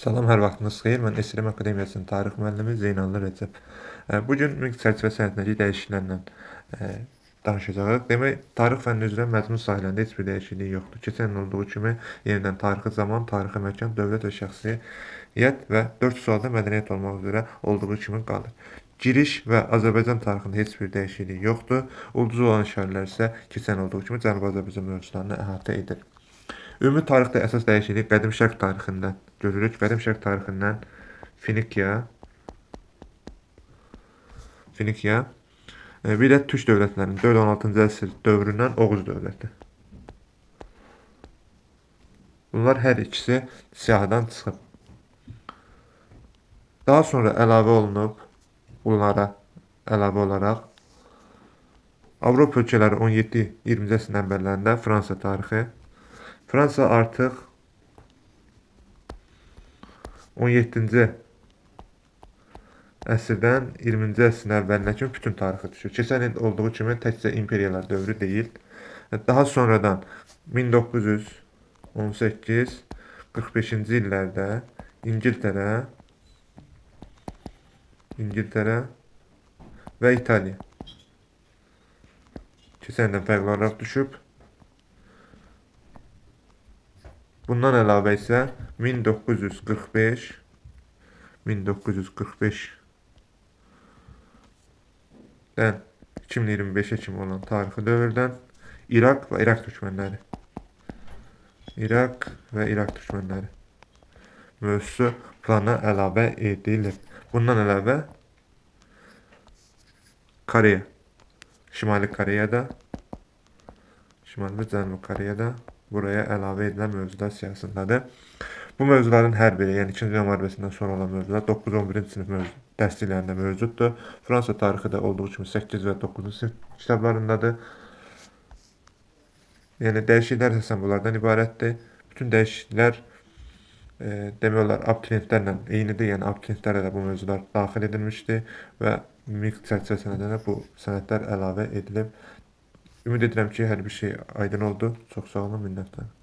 Salam, hər vaxtınız xeyir. Mən SLM Akademiyasının tarix müəllimi Zeynallı Rəcəb. Bugün mülk çərçivə sənədindəki dəyişikliklərlə danışacağıq. Demək, tarix fənni üzrə məzmun sahələrində heç bir dəyişiklik yoxdur. Keçən il olduğu kimi yenidən tarixi zaman, tarixi məkan, dövlət və şəxsiyyət və 4 sualda mədəniyyət olmaq üzrə olduğu kimi qalır. Giriş və Azərbaycan tarixində heç bir dəyişiklik yoxdur. Ulduz olan şəhərlər isə keçən olduğu kimi Cənubi Azərbaycan mövzularını əhatə edir. Ümumi tarixdə əsas dəyişiklik Qədim Şərq tarixindən görürük. Qədim Şərq tarixindən Finikiya, bir də Türk dövlətlərinin 4-16-cı əsr dövründən Oğuz dövləti. Bunlar hər ikisi siyahıdan çıxıb. Daha sonra əlavə olunub bunlara əlavə olaraq Avropa ölkələri 17-20-ci əsrin əvvəllərində Fransa tarixi. Fransa artıq 17-ci əsrdən 20-ci əsrin əvvəlinə kimi bütün tarixi düşür. Keçən il olduğu kimi təkcə imperiyalar dövrü deyil. Daha sonradan 1918-45-ci illərdə İngiltərə və İtaliya keçən ildən fərqli olaraq düşüb. Bundan əlavə isə 1945-dən 2025-ə kimi olan tarixi dövrdən İraq və İraq türkmənləri mövzusu plana əlavə edilir. Bundan əlavə Koreya, Şimali və Cənubi Koreyada buraya əlavə edilən mövzular siyahısındadır. Bu mövzuların hər biri, yəni 2-ci Dünya müharibəsindən sonra olan mövzular 9-11-ci sinif dərsliklərində mövcuddur. Fransa tarixi də olduğu kimi 8 və 9-cu sinif kitablarındadır. Yəni dəyişikliklər əsasən bunlardan ibarətdir. Bütün dəyişikliklər demək olar abituriyentlərlə eynidir, yəni abituriyentlərə də bu mövzular daxil edilmişdir və mülk çərçivə sənədinə bu sənədlər əlavə edilib. Ümid edirəm ki, hər bir şey aydın oldu. Çox sağ olun, minnətdarım.